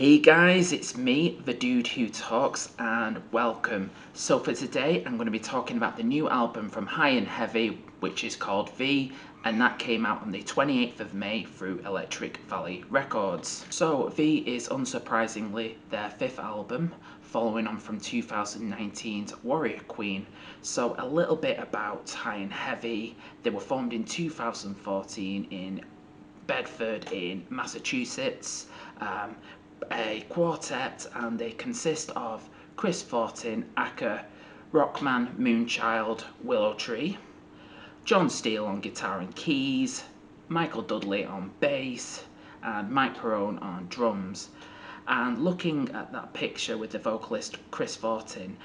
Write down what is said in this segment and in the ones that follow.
Hey guys, it's me, the dude who talks, and welcome. So for today, I'm going to be talking about the new album from High and Heavy, which is called V, and that came out on the 28th of May through Electric Valley Records. So V is unsurprisingly their fifth album, following on from 2019's Warrior Queen. So a little bit about High and Heavy. They were formed in 2014 in Bedford in Massachusetts. A quartet, and they consist of Chris Fortin, Acker, Rockman, Moonchild, Willow Tree, John Steele on guitar and keys, Michael Dudley on bass, and Mike Perrone on drums. And looking at that picture with the vocalist Chris Fortin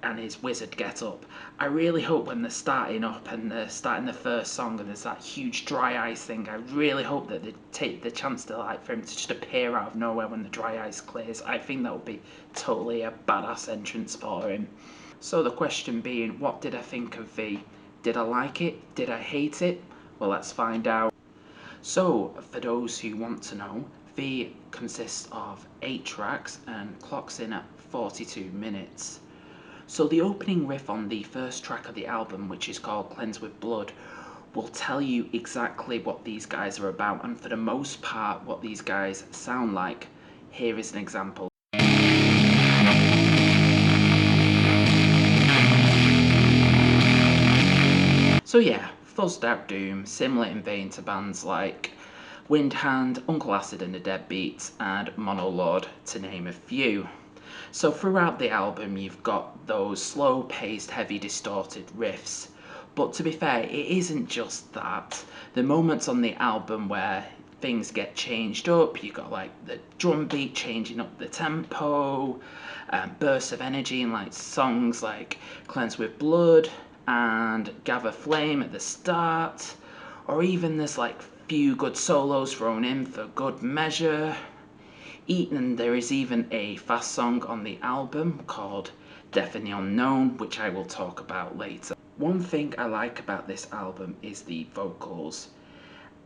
and his wizard get-up, I really hope when they're starting up and they're starting the first song and there's that huge dry ice thing, I really hope that they take the chance to for him to just appear out of nowhere when the dry ice clears. I think that would be totally a badass entrance for him. So the question being, what did I think of V? Did I like it? Did I hate it? Well, let's find out. So, for those who want to know, V consists of 8 tracks and clocks in at 42 minutes. So the opening riff on the first track of the album, which is called Cleanse with Blood, will tell you exactly what these guys are about, and for the most part what these guys sound like. Here is an example. So yeah, Fuzzed Out Doom, similar in vein to bands like Windhand, Uncle Acid and the Deadbeats, and Monolord, to name a few. So throughout the album you've got those slow-paced, heavy, distorted riffs. But to be fair, it isn't just that. The moments on the album where things get changed up, you've got like the drum beat changing up the tempo, bursts of energy in like songs like Cleanse with Blood and Gather Flame at the start, or even there's like few good solos thrown in for good measure. And there is even a fast song on the album called Death in the Unknown, which I will talk about later. One thing I like about this album is the vocals,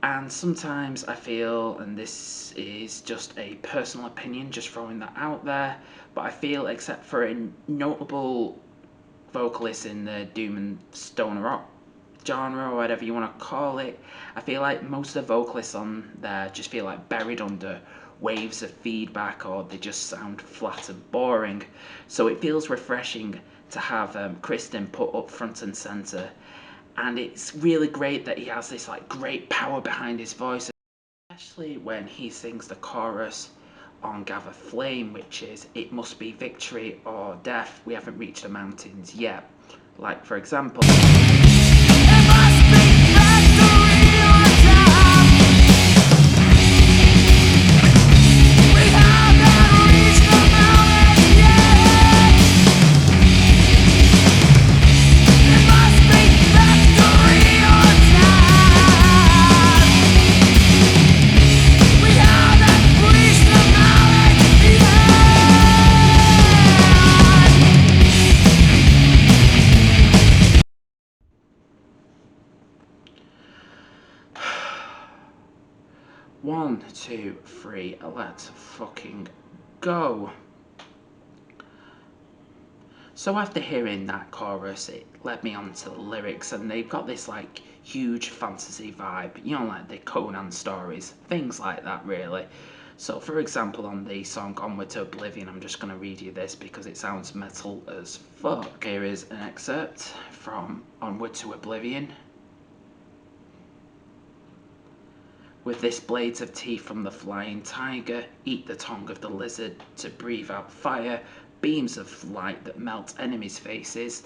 and sometimes I feel, and this is just a personal opinion, just throwing that out there, but I feel except for a notable vocalist in the doom and stoner rock genre or whatever you want to call it, I feel like most of the vocalists on there just feel like buried under waves of feedback, or they just sound flat and boring. So it feels refreshing to have Kristen put up front and centre, and it's really great that he has this like great power behind his voice, especially when he sings the chorus on Gather Flame, which is "It must be victory or death, we haven't reached the mountains yet." Like for example, one, two, three, let's fucking go. So after hearing that chorus, it led me on to the lyrics, and they've got this like huge fantasy vibe, you know, like the Conan stories, things like that really. So for example, on the song Onward to Oblivion, I'm just going to read you this because it sounds metal as fuck. Here is an excerpt from Onward to Oblivion. With this blades of teeth from the flying tiger, eat the tongue of the lizard to breathe out fire, beams of light that melt enemies' faces,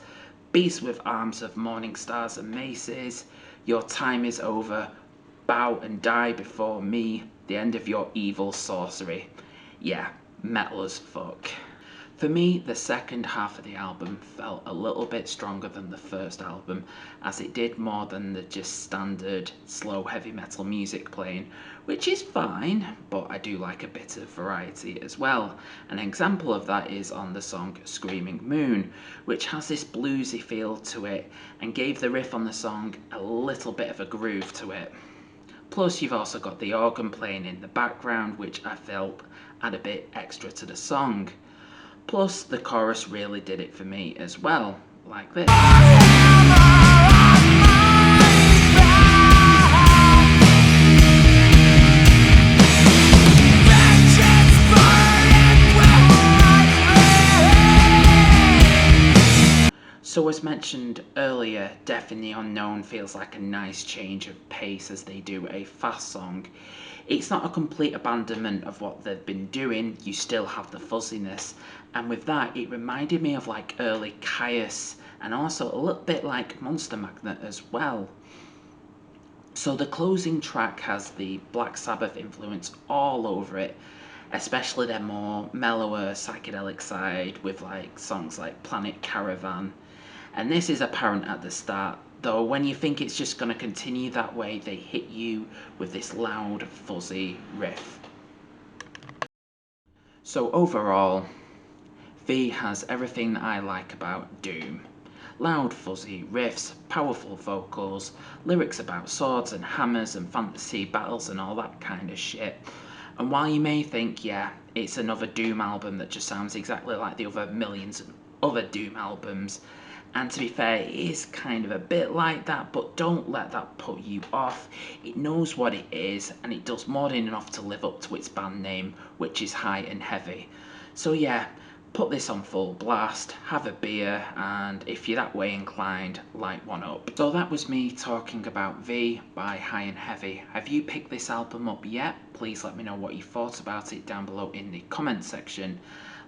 beasts with arms of morning stars and maces. Your time is over. Bow and die before me, the end of your evil sorcery. Yeah, metal as fuck. For me, the second half of the album felt a little bit stronger than the first album, as it did more than the just standard slow heavy metal music playing, which is fine, but I do like a bit of variety as well. An example of that is on the song Screaming Moon, which has this bluesy feel to it and gave the riff on the song a little bit of a groove to it. Plus, you've also got the organ playing in the background, which I felt add a bit extra to the song. Plus, the chorus really did it for me as well, like this. So as mentioned earlier, Deaf in the Unknown feels like a nice change of pace as they do a fast song. It's not a complete abandonment of what they've been doing, you still have the fuzziness, and with that it reminded me of like early Caius and also a little bit like Monster Magnet as well. So the closing track has the Black Sabbath influence all over it, especially their more mellower psychedelic side with like songs like Planet Caravan. And this is apparent at the start, though when you think it's just going to continue that way, they hit you with this loud, fuzzy riff. So overall, V has everything that I like about Doom. Loud, fuzzy riffs, powerful vocals, lyrics about swords and hammers and fantasy battles and all that kind of shit. And while you may think, yeah, it's another Doom album that just sounds exactly like the other millions of other Doom albums, and to be fair, it is kind of a bit like that, but don't let that put you off. It knows what it is, and it does more than enough to live up to its band name, which is High and Heavy. So yeah, put this on full blast, have a beer, and if you're that way inclined, light one up. So that was me talking about V by High and Heavy. Have you picked this album up yet? Please let me know what you thought about it down below in the comment section.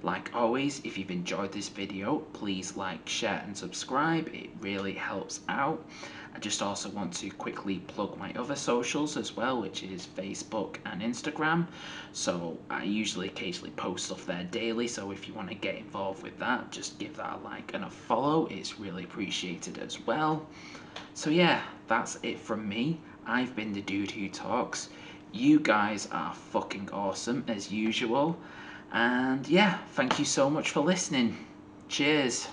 Like always, if you've enjoyed this video, please like, share and subscribe. It really helps out. I just also want to quickly plug my other socials as well, which is Facebook and Instagram. So I usually occasionally post stuff there daily, so if you want to get involved with that, just give that a like and a follow. It's really appreciated as well. So yeah, that's it from me. I've been the dude who talks. You guys are fucking awesome as usual. And yeah, thank you so much for listening. Cheers.